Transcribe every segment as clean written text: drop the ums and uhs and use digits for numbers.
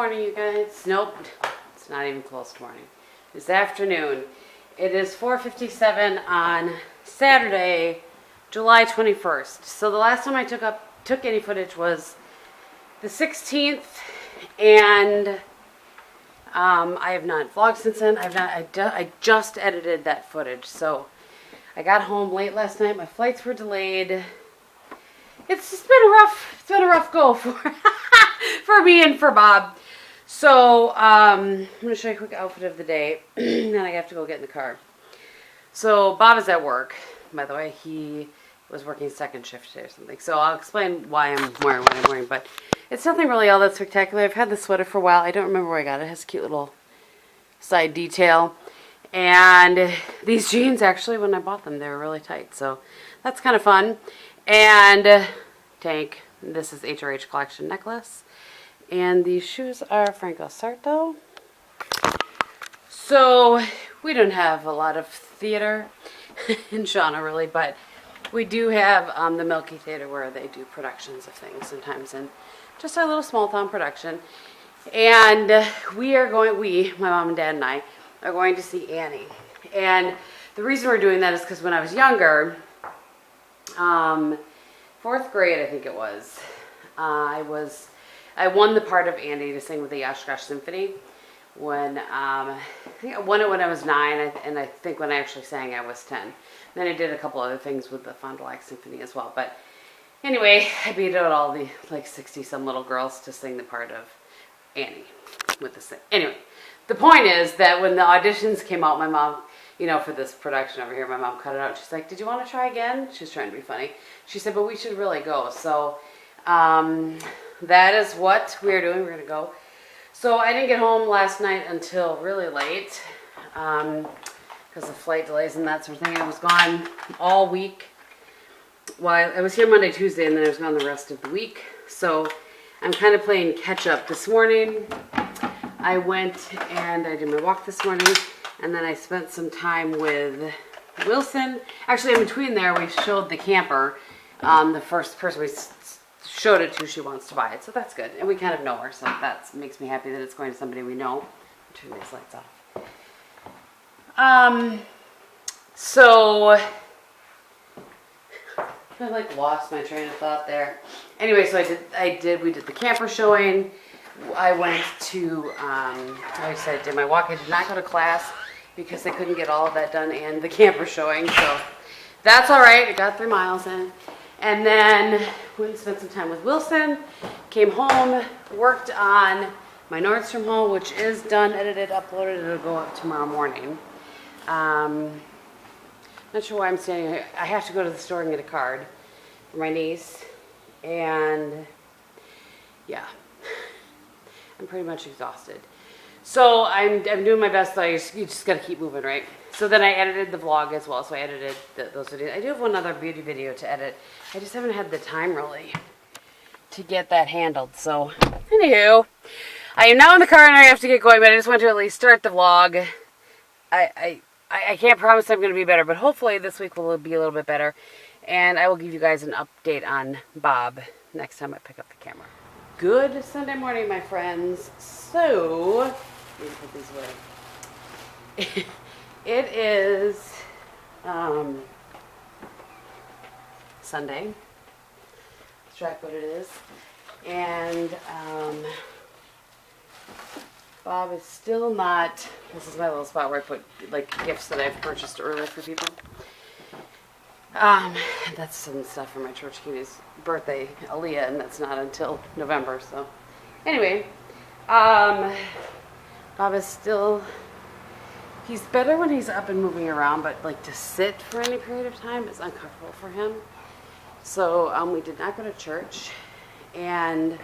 morning, you guys. Nope, it's not even close to morning. It's afternoon. It is 4:57 on Saturday, July 21st. So the last time I took any footage was the 16th, and I have not vlogged since then. I just edited that footage. So I got home late last night. My flights were delayed. It's just been a rough go for me and for Bob. So I'm gonna show you a quick outfit of the day. Then I have to go get in the car. So Bob is at work, by the way. He was working second shift today or something. So I'll explain why I'm wearing what I'm wearing, but it's nothing really all that spectacular. I've had this sweater for a while. I don't remember where I got it. It has a cute little side detail. And these jeans, actually, when I bought them, they were really tight. So that's kind of fun. And tank. This is HRH Collection necklace. And these shoes are Franco Sarto. So we don't have a lot of theater in Shawano, really, but we do have the Milky Theater where they do productions of things sometimes, and just our little small town production. And my mom and dad and I, are going to see Annie. And the reason we're doing that is because when I was younger, 4th grade, I think it was, I won the part of Andy to sing with the Oshkosh Symphony when, I think I won it when I was 9, and I think when I actually sang I was 10. Then I did a couple other things with the Fond du Lac Symphony as well. But anyway, I beat out all the like 60-some little girls to sing the part of Annie with the sing. Anyway, the point is that when the auditions came out, my mom, you know, for this production over here, my mom cut it out. She's like, "Did you want to try again?" She was trying to be funny. She said, "But we should really go." So that is what we're doing. We're going to go. So I didn't get home last night until really late because of flight delays and that sort of thing. I was gone all week. Well, I was here Monday, Tuesday, and then I was gone the rest of the week. So I'm kind of playing catch up. This morning I went and I did my walk this morning, and then I spent some time with Wilson. Actually, in between there, we showed the camper. The first person we showed it to, she wants to buy it, so that's good. And we kind of know her, so that makes me happy that it's going to somebody we know. Turn these lights off. So I like lost my train of thought there. Anyway, so we did the camper showing. I went to, like I said, I did my walk. I did not go to class because I couldn't get all of that done and the camper showing, so that's all right. I got 3 miles in. And then went and spent some time with Wilson, came home, worked on my Nordstrom haul, which is done, edited, uploaded. It'll go up tomorrow morning. Not sure why I'm standing here. I have to go to the store and get a card for my niece. And yeah, I'm pretty much exhausted. So I'm doing my best, though. You just got to keep moving, right? So then I edited the vlog as well. So I edited those videos. I do have one other beauty video to edit. I just haven't had the time, really, to get that handled. So, anywho, I am now in the car and I have to get going, but I just want to at least start the vlog. I can't promise I'm going to be better, but hopefully this week will be a little bit better. And I will give you guys an update on Bob next time I pick up the camera. Good Sunday morning, my friends. So, let me put these away. It is Sunday. Let's track what it is. And Bob is still not, this is my little spot where I put like gifts that I've purchased earlier for people. That's some stuff for my church kitty's birthday, Aaliyah, and that's not until November. So anyway, Bob is still, he's better when he's up and moving around, but like to sit for any period of time is uncomfortable for him. So we did not go to church. And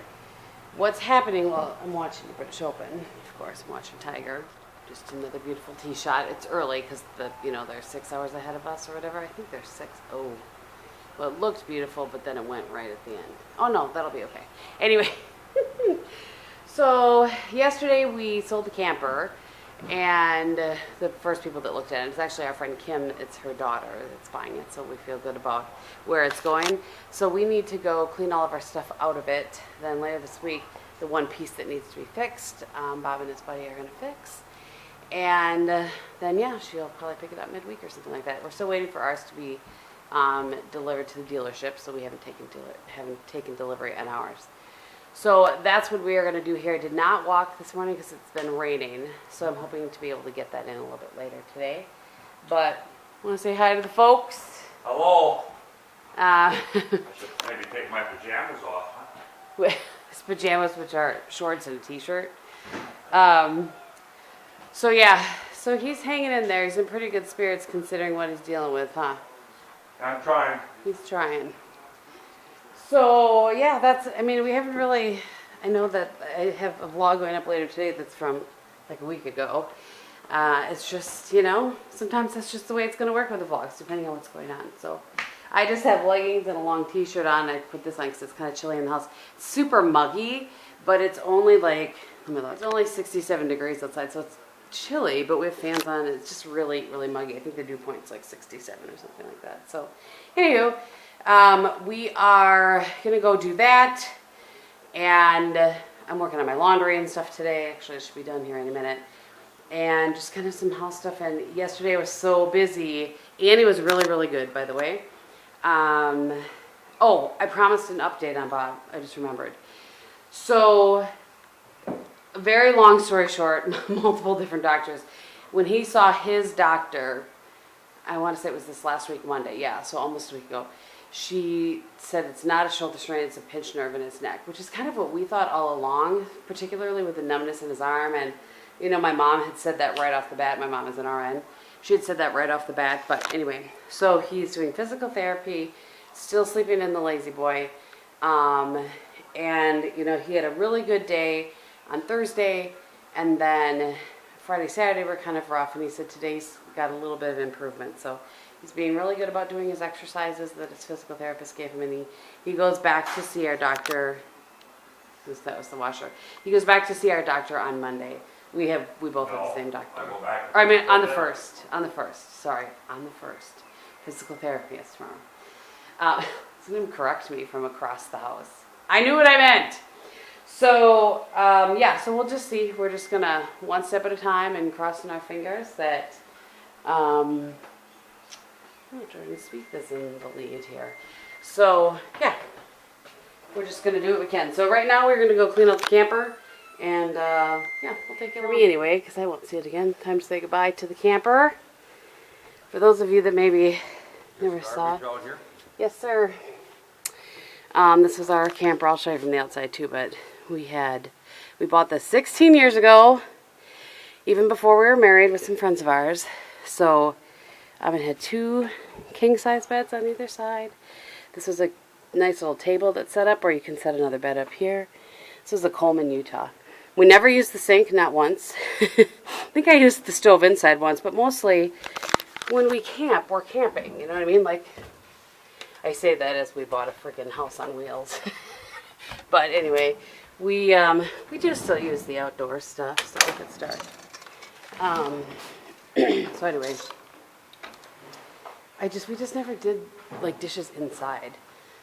what's happening, well, I'm watching the British Open. Of course, I'm watching Tiger. Just another beautiful tee shot. It's early because they're 6 hours ahead of us or whatever. I think they're 6. Oh, well, it looked beautiful, but then it went right at the end. Oh no, that'll be okay. Anyway, so yesterday we sold the camper, and the first people that looked at it, it's actually our friend Kim. It's her daughter that's buying it, so we feel good about where it's going. So we need to go clean all of our stuff out of it. Then later this week, the one piece that needs to be fixed. Bob and his buddy are going to fix. And then, yeah, she'll probably pick it up midweek or something like that. We're still waiting for ours to be delivered to the dealership, so we haven't taken delivery on ours. So that's what we are going to do here. I did not walk this morning because it's been raining, so I'm hoping to be able to get that in a little bit later today. But I want to say hi to the folks. Hello. I should maybe take my pajamas off. Huh? His pajamas, which are shorts and a t-shirt. So yeah, so he's hanging in there. He's in pretty good spirits considering what he's dealing with, huh? I'm trying. He's trying. So yeah, we haven't really, I know that I have a vlog going up later today that's from like a week ago. It's just, sometimes that's just the way it's going to work with the vlogs, depending on what's going on. So I just have leggings and a long t-shirt on. I put this on because it's kind of chilly in the house. It's super muggy, but it's only like, it's only 67 degrees outside, so it's chilly, but we have fans on, and it's just really, really muggy. I think the dew point's like 67 or something like that. So, anywho, we are going to go do that, and I'm working on my laundry and stuff today. Actually, it should be done here in a minute. And just kind of some house stuff, and yesterday I was so busy. Annie was really, really good, by the way. Oh, I promised an update on Bob. I just remembered. So, very long story short, multiple different doctors. When he saw his doctor, I want to say it was this last week, Monday, yeah, so almost a week ago, she said it's not a shoulder strain, it's a pinched nerve in his neck, which is kind of what we thought all along, particularly with the numbness in his arm. And, my mom had said that right off the bat. My mom is an RN. She had said that right off the bat. But anyway, so he's doing physical therapy, still sleeping in the lazy boy. And, he had a really good day on Thursday, and then Friday, Saturday were kind of rough, and he said today's got a little bit of improvement. So he's being really good about doing his exercises that his physical therapist gave him, and he goes back to see our doctor. That was the washer. He goes back to see our doctor on Monday. We both have the same doctor. On the first. Sorry, on the first. Physical therapy is tomorrow. Someone correct me from across the house. I knew what I meant. So, so we'll just see. We're just going to one step at a time and crossing our fingers that, I'm trying to speak this in the lead here. So, yeah, we're just going to do what we can. So right now we're going to go clean up the camper, and, we'll take it for me anyway, because I won't see it again. Time to say goodbye to the camper. For those of you that maybe never saw it. Out here? Yes, sir. This was our camper. I'll show you from the outside too, but we bought this 16 years ago, even before we were married, with some friends of ours. So it had 2 king-size beds on either side. This was a nice little table that's set up, or you can set another bed up here. This was a Coleman, Utah. We never used the sink, not once. I think I used the stove inside once, but mostly when we camp, we're camping, you know what I mean? Like, I say that as we bought a freaking house on wheels. But anyway, we do still use the outdoor stuff, so good start. So anyway, we just never did like dishes inside.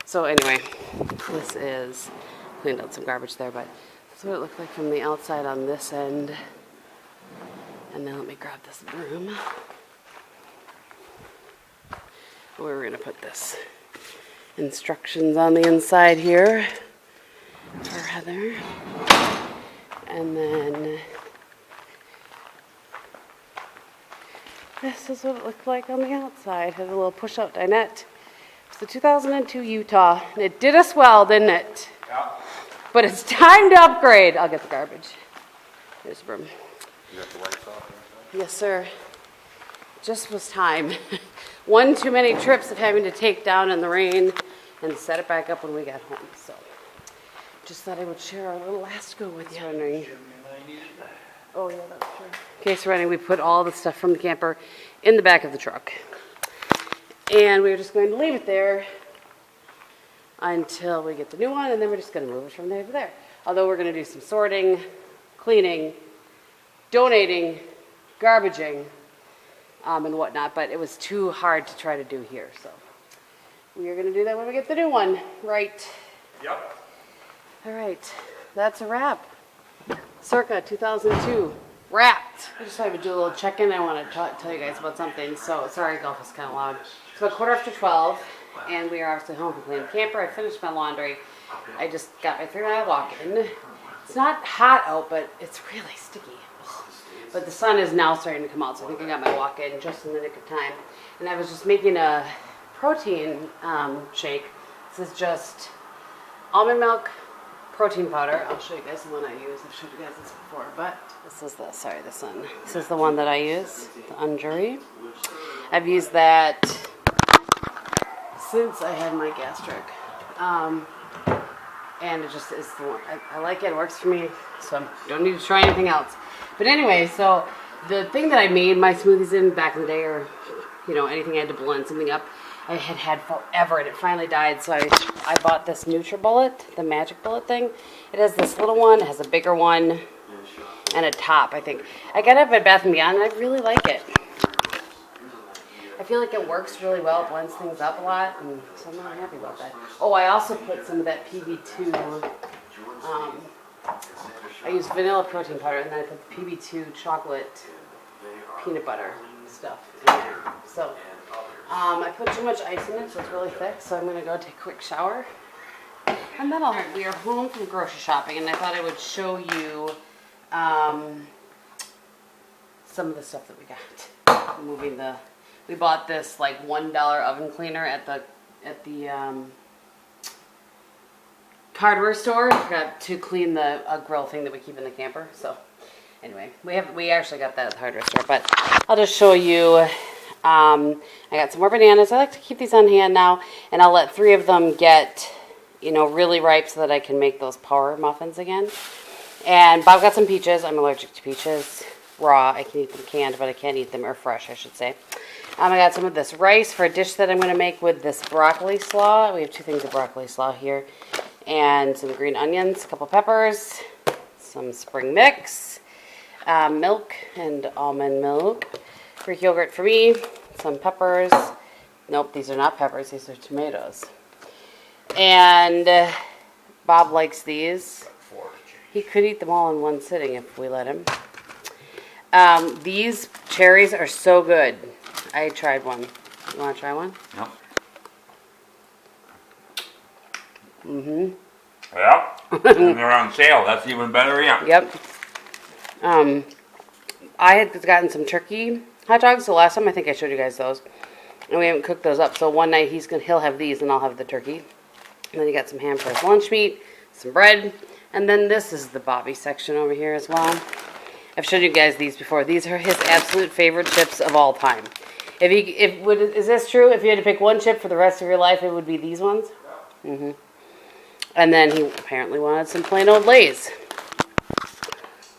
So anyway, this is cleaned out some garbage there, but that's what it looked like from the outside on this end. And then let me grab this broom. Where we're gonna put this. Instructions on the inside here for Heather. And then this is what it looked like on the outside. Had a little push-out dinette. It's the 2002 Utah, and it did us well, didn't it? Yeah. But it's time to upgrade. I'll get the garbage. Here's the broom. You have the lights off? Yes, sir. Just was time. One too many trips of having to take down in the rain and set it back up when we got home. So, just thought I would share our little Lasco with you, Henry. Oh, yeah, that's true. Okay, so Rennie, we put all the stuff from the camper in the back of the truck. And we're just going to leave it there until we get the new one, and then we're just going to move it from there to there. Although we're going to do some sorting, cleaning, donating, garbaging, and whatnot, but it was too hard to try to do here, so we are going to do that when we get the new one, right? Yep. All right, that's a wrap. Circa 2002. Wrapped. I just thought I would do a little check-in. I want to tell you guys about something. So, sorry, golf is kind of loud. It's about 12:15, and we are obviously home from cleaning the camper. I finished my laundry. I just got my 3-mile walk in. It's not hot out, but it's really sticky. But the sun is now starting to come out, so I think I got my walk in just in the nick of time. And I was just making a protein shake. This is just almond milk, protein powder. I'll show you guys the one I use. I've showed you guys this before, but this is the, sorry, this one. This is the one that I use, the Unjury. I've used that since I had my gastric. And it just is the one. I like it, it works for me, so I don't need to try anything else. But anyway, so the thing that I made my smoothies in back in the day, or, you know, anything I had to blend something up, I had forever, and it finally died, so I bought this NutriBullet, the Magic Bullet thing. It has this little one, it has a bigger one, and a top, I think. I got it at Bath & Beyond, and I really like it. I feel like it works really well, it blends things up a lot, and so I'm really happy about that. Oh, I also put some of that PB2, I used vanilla protein powder, and then I put the PB2 chocolate peanut butter stuff in there. So, I put too much ice in it, so it's really thick, so I'm going to go take a quick shower. And then we are home from grocery shopping, and I thought I would show you some of the stuff that we got. We bought this like $1 oven cleaner at the hardware store to clean the grill thing that we keep in the camper. So anyway, we actually got that at the hardware store, but I'll just show you. I got some more bananas. I like to keep these on hand now, and I'll let 3 of them get, you know, really ripe so that I can make those power muffins again. And Bob got some peaches. I'm allergic to peaches. Raw. I can eat them canned, but I can't eat them, or fresh, I should say. I got some of this rice for a dish that I'm going to make with this broccoli slaw. We have 2 things of broccoli slaw here. And some green onions, a couple peppers, some spring mix, milk and almond milk, Greek yogurt for me, some peppers. Nope, these are not peppers, these are tomatoes. And Bob likes these. He could eat them all in one sitting if we let him. These cherries are so good. I tried one. You want to try one? Yep. Mm-hmm. Yeah. And they're on sale. That's even better, yeah. Yep. I had gotten some turkey hot dogs the last time. I think I showed you guys those. And we haven't cooked those up. So one night he'll have these and I'll have the turkey. And then he got some ham for his lunch meat, some bread. And then this is the Bobby section over here as well. I've showed you guys these before. These are his absolute favorite chips of all time. Is this true? If you had to pick one chip for the rest of your life, it would be these ones? Mm-hmm. And then he apparently wanted some plain old Lay's.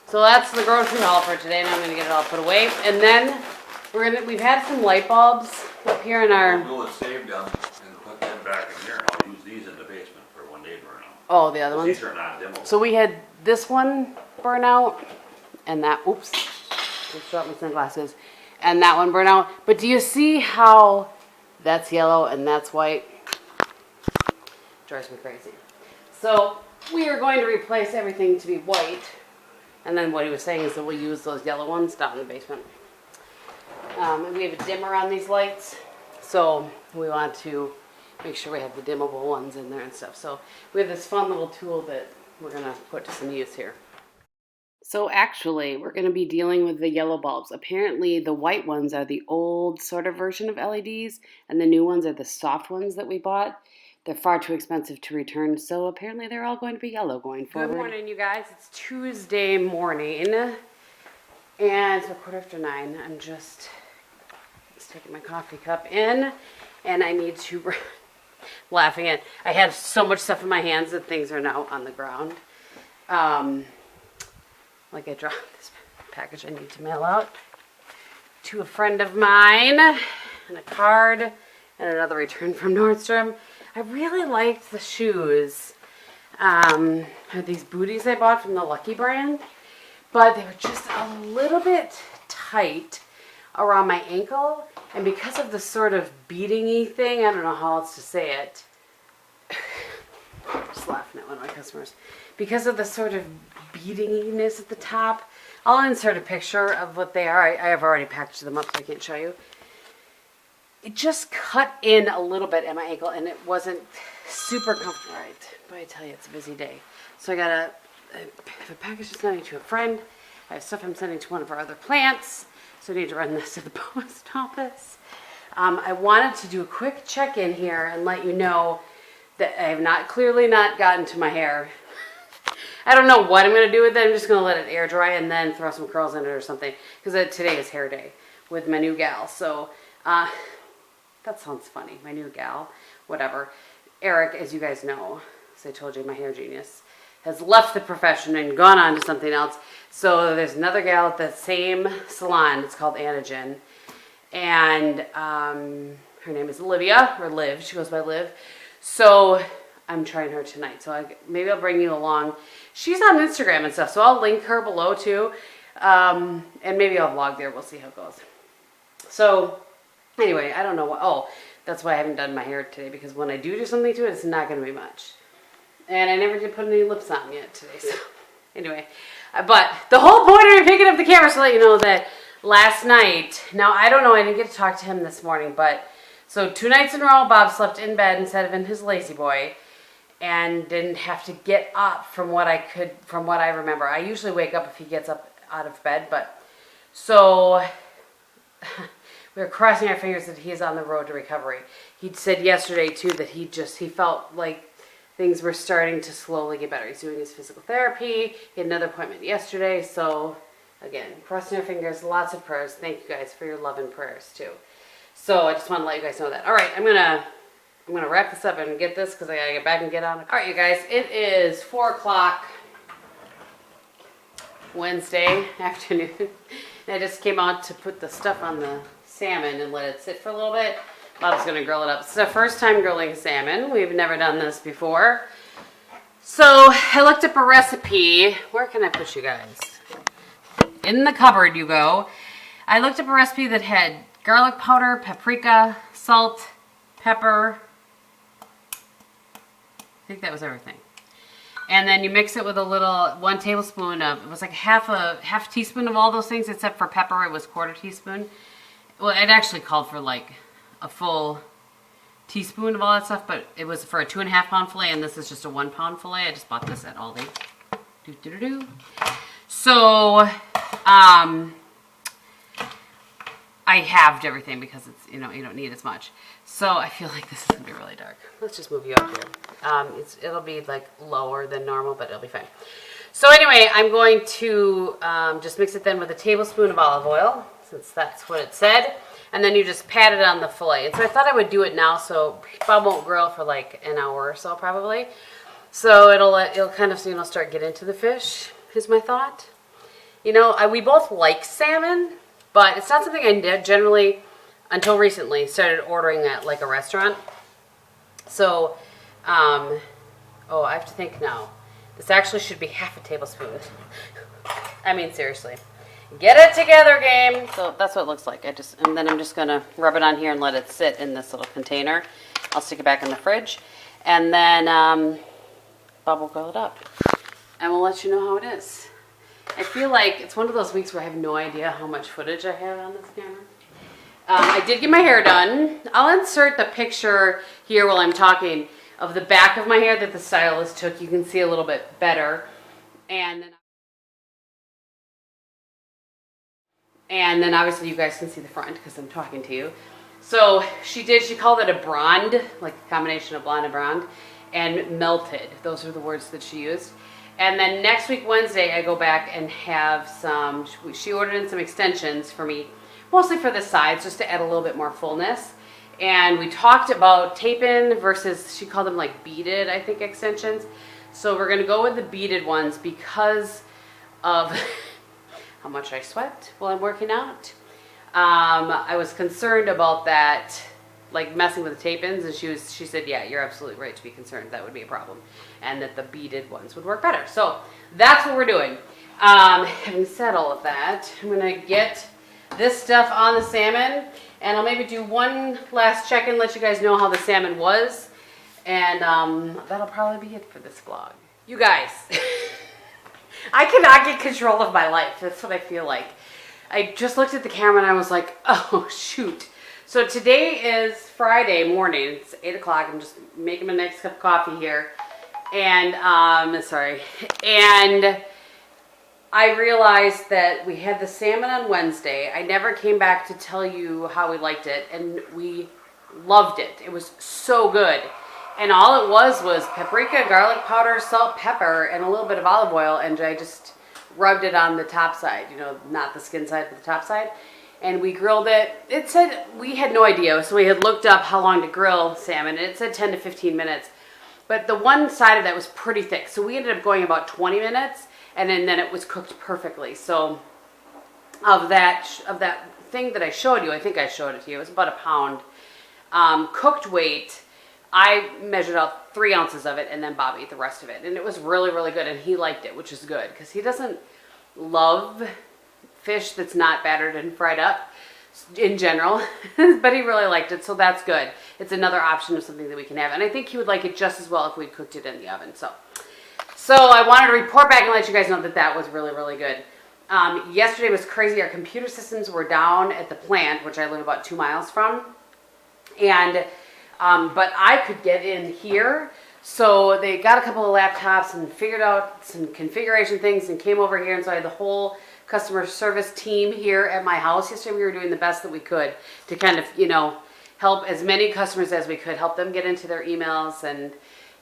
So that's the grocery haul for today, and I'm going to get it all put away. And then we've had some light bulbs up here in our... We'll save them and put them back in here. I'll use these in the basement for when they burn out. Oh, the other ones? These are not dimmable. So we had this one burn out, and that... Oops. Just dropped my sunglasses. And that one burn out. But do you see how that's yellow and that's white? Drives me crazy. So we are going to replace everything to be white. And then what he was saying is that we'll use those yellow ones down in the basement. And we have a dimmer on these lights. So we want to make sure we have the dimmable ones in there and stuff. So we have this fun little tool that we're going to put to some use here. So actually, we're going to be dealing with the yellow bulbs. Apparently, the white ones are the old sort of version of LEDs, and the new ones are the soft ones that we bought. They're far too expensive to return, so apparently they're all going to be yellow going forward. Good morning, you guys. It's Tuesday morning, and it's 9:15. I'm just sticking my coffee cup in, and I need to... laughing at... I had so much stuff in my hands that things are now on the ground. Like I dropped this package I need to mail out to a friend of mine, and a card, and another return from Nordstrom. I really liked the shoes. These booties I bought from the Lucky brand, but they were just a little bit tight around my ankle, and because of the sort of beading-y thing, I don't know how else to say it. Just laughing at not one of my customers. Because of the sort of beadiness at the top. I'll insert a picture of what they are. I have already packaged them up so I can't show you. It just cut in a little bit at my ankle and it wasn't super comfortable. Right, but I tell you, it's a busy day. So I got a package I'm sending to a friend. I have stuff I'm sending to one of our other plants. So I need to run this to the post office. I wanted to do a quick check-in here and let you know that I have clearly not gotten to my hair. I don't know what I'm going to do with it. I'm just going to let it air dry and then throw some curls in it or something. Because today is hair day with my new gal. So that sounds funny. My new gal. Whatever. Eric, as you guys know, as I told you, my hair genius, has left the profession and gone on to something else. So there's another gal at the same salon. It's called Antigen. And her name is Olivia, or Liv. She goes by Liv. So I'm trying her tonight. So maybe I'll bring you along. She's on Instagram and stuff. So I'll link her below too. And maybe I'll vlog there. We'll see how it goes. So anyway, I don't know what. Oh, that's why I haven't done my hair today. Because when I do something to it, it's not going to be much. And I never did put any lips on yet today. So anyway. But the whole point of me picking up the camera is to let you know that last night, now I don't know, I didn't get to talk to him this morning, but so 2 nights in a row, Bob slept in bed instead of in his lazy boy and didn't have to get up from what I remember. I usually wake up if he gets up out of bed, but so we were crossing our fingers that he is on the road to recovery. He said yesterday too that he felt like things were starting to slowly get better. He's doing his physical therapy. He had another appointment yesterday. So, again, crossing our fingers, lots of prayers. Thank you guys for your love and prayers, too. So, I just want to let you guys know that. All right, I'm gonna wrap this up and get this because I got to get back and get on it. All right, you guys, it is 4 o'clock Wednesday afternoon. And I just came out to put the stuff on the salmon and let it sit for a little bit. Bob's going to grill it up. It's the first time grilling salmon. We've never done this before. So I looked up a recipe. Where can I put you guys? In the cupboard you go. I looked up a recipe that had garlic powder, paprika, salt, pepper. I think that was everything. And then you mix it with a little 1 tablespoon of, it was like half teaspoon of all those things except for pepper. It was 1/4 teaspoon. Well, it actually called for like a full teaspoon of all that stuff, but it was for a 2.5 pound fillet, and this is just a 1 pound fillet. I just bought this at Aldi. So, I halved everything because it's, you don't need as much. So I feel like this is gonna be really dark. Let's just move you up here. It'll be like lower than normal, but it'll be fine. So anyway, I'm going to just mix it then with a tablespoon of olive oil, since that's what it said. And then you just pat it on the fillet. And so I thought I would do it now so Bob won't grill for like an hour or so probably. So it'll kind of, start getting into the fish, is my thought. We both like salmon, but it's not something I did generally, until recently, started ordering at like a restaurant. So, I have to think now. This actually should be half a tablespoon. I mean, seriously. Get it together, game. So that's what it looks like. And then I'm just going to rub it on here and let it sit in this little container. I'll stick it back in the fridge. And then Bob will grill it up. And we'll let you know how it is. I feel like it's one of those weeks where I have no idea how much footage I have on this camera. I did get my hair done. I'll insert the picture here while I'm talking of the back of my hair that the stylist took. You can see a little bit better. And then obviously you guys can see the front because I'm talking to you. So she called it a blonde, like a combination of blonde and blonde, and melted. Those are the words that she used. And then next week, Wednesday, I go back and have she ordered in some extensions for me, mostly for the sides, just to add a little bit more fullness. And we talked about tape-in versus, she called them like beaded, I think, extensions. So we're going to go with the beaded ones because of how much I sweat while I'm working out. I was concerned about that, like messing with the tape-ins, and she said, yeah, you're absolutely right to be concerned. That would be a problem. And that the beaded ones would work better. So that's what we're doing. Having said all of that, I'm going to get this stuff on the salmon, and I'll maybe do one last check-in, let you guys know how the salmon was. And that'll probably be it for this vlog. You guys, I cannot get control of my life. That's what I feel like. I just looked at the camera and I was like, oh, shoot. So today is Friday morning. It's 8 o'clock. I'm just making my next cup of coffee here. And, sorry. And I realized that we had the salmon on Wednesday. I never came back to tell you how we liked it. And we loved it. It was so good. And all it was paprika, garlic powder, salt, pepper, and a little bit of olive oil. And I just rubbed it on the top side, you know, not the skin side, but the top side. And we grilled it. It said, we had no idea. So we had looked up how long to grill salmon. And it said 10 to 15 minutes. But the one side of that was pretty thick. So we ended up going about 20 minutes. And then it was cooked perfectly. So of that thing that I showed you, I think I showed it to you. It was about a pound. Cooked weight. I measured out 3 ounces of it, and then Bob ate the rest of it. And it was really, really good, and he liked it, which is good, because he doesn't love fish that's not battered and fried up in general, but he really liked it, so that's good. It's another option of something that we can have, and I think he would like it just as well if we'd cooked it in the oven. So I wanted to report back and let you guys know that that was really, really good. Yesterday was crazy. Our computer systems were down at the plant, which I live about 2 miles from, and but I could get in here, so they got a couple of laptops and figured out some configuration things and came over here, and so I had the whole customer service team here at my house. Yesterday we were doing the best that we could to kind of, you know, help as many customers as we could, help them get into their emails and,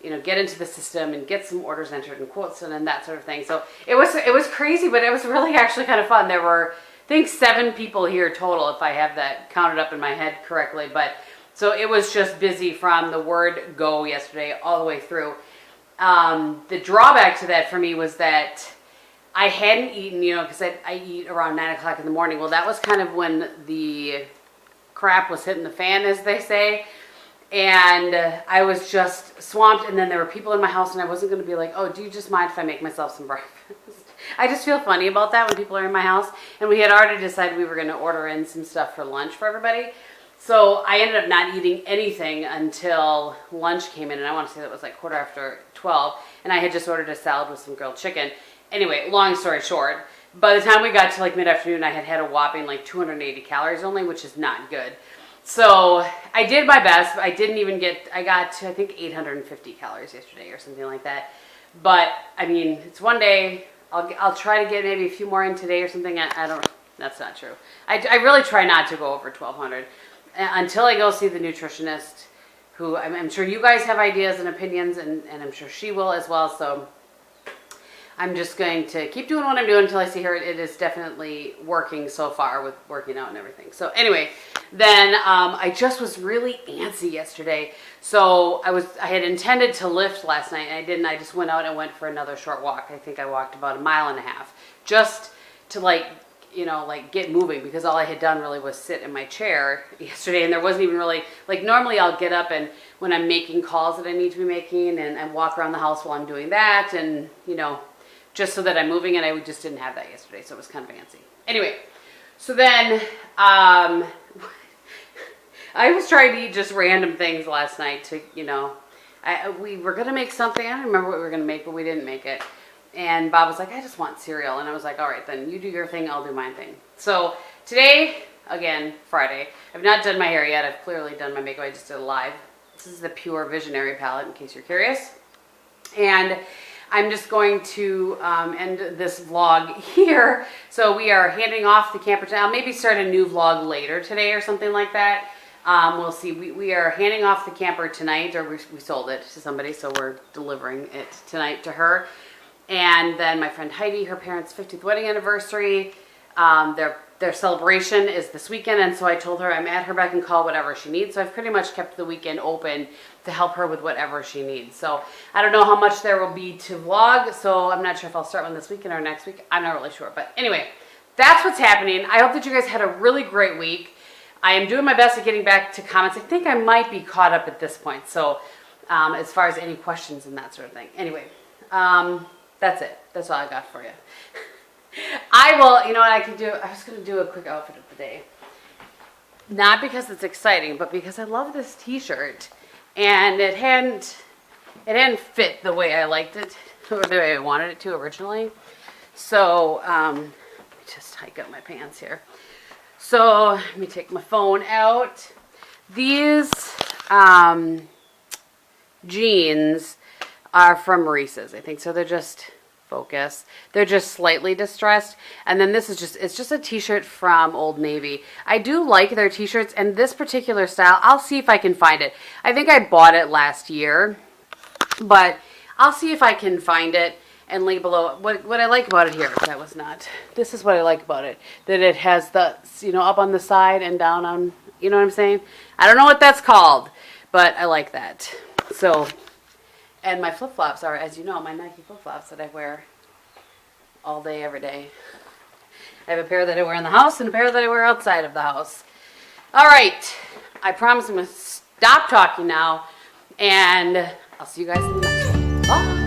you know, get into the system and get some orders entered and quotes and that sort of thing. So it was crazy, but it was really actually kind of fun. There were, I think, 7 people here total, if I have that counted up in my head correctly, but so it was just busy from the word go yesterday all the way through. The drawback to that for me was that I hadn't eaten, you know, because I eat around 9 o'clock in the morning. Well, that was kind of when the crap was hitting the fan, as they say. And I was just swamped. And then there were people in my house, and I wasn't going to be like, oh, do you just mind if I make myself some breakfast? I just feel funny about that when people are in my house. And we had already decided we were going to order in some stuff for lunch for everybody. So I ended up not eating anything until lunch came in, and I want to say that was like 12:15, and I had just ordered a salad with some grilled chicken. Anyway, long story short, by the time we got to like mid-afternoon, I had a whopping like 280 calories only, which is not good. So I did my best. I didn't even get, I got to, I think, 850 calories yesterday or something like that. But, I mean, it's one day. I'll try to get maybe a few more in today or something. I don't, that's not true. I really try not to go over 1,200. Until I go see the nutritionist, who I'm sure you guys have ideas and opinions, and I'm sure she will as well. So I'm just going to keep doing what I'm doing until I see her. It is definitely working so far with working out and everything. So anyway, then I just was really antsy yesterday. So I had intended to lift last night, and I didn't. I just went out and went for another short walk. I think I walked about 1.5 miles just to get moving, because all I had done really was sit in my chair yesterday, and there wasn't even really, normally I'll get up and when I'm making calls that I need to be making and walk around the house while I'm doing that, and, you know, just so that I'm moving, and I just didn't have that yesterday, so it was kind of fancy. Anyway, so then, I was trying to eat just random things last night to, you know, we were going to make something, I don't remember what we were going to make, but we didn't make it. And Bob was like, I just want cereal. And I was like, all right, then you do your thing, I'll do my thing. So today, again, Friday, I've not done my hair yet. I've clearly done my makeup. I just did a live. This is the Pure Visionary palette, in case you're curious. And I'm just going to end this vlog here. So we are handing off the camper. I'll maybe start a new vlog later today or something like that. We'll see. We are handing off the camper tonight, or we sold it to somebody, so we're delivering it tonight to her. And then my friend Heidi, her parents' 50th wedding anniversary, their celebration is this weekend, and so I told her I'm at her beck and call, whatever she needs. So I've pretty much kept the weekend open to help her with whatever she needs. So I don't know how much there will be to vlog, so I'm not sure if I'll start one this weekend or next week. I'm not really sure. But anyway, that's what's happening. I hope that you guys had a really great week. I am doing my best at getting back to comments. I think I might be caught up at this point. So as far as any questions and that sort of thing. Anyway, that's it. That's all I got for you. I will, you know what I can do? I was going to do a quick outfit of the day. Not because it's exciting, but because I love this t-shirt. and it hadn't fit the way I liked it, or the way I wanted it to originally. So, let me just hike up my pants here. So, let me take my phone out. These jeans are from Maurice's, I think. So they're just Focus. They're just slightly distressed. And then this is it's just a t-shirt from Old Navy. I do like their t-shirts, and this particular style, I'll see if I can find it. I think I bought it last year, but I'll see if I can find it and link below. What I like about it here, that was not, this is what I like about it, that it has the, up on the side and down on, you know what I'm saying? I don't know what that's called, but I like that. So, and my flip-flops are, as you know, my Nike flip-flops that I wear all day, every day. I have a pair that I wear in the house and a pair that I wear outside of the house. All right, I promise I'm going to stop talking now, and I'll see you guys in the next one. Bye.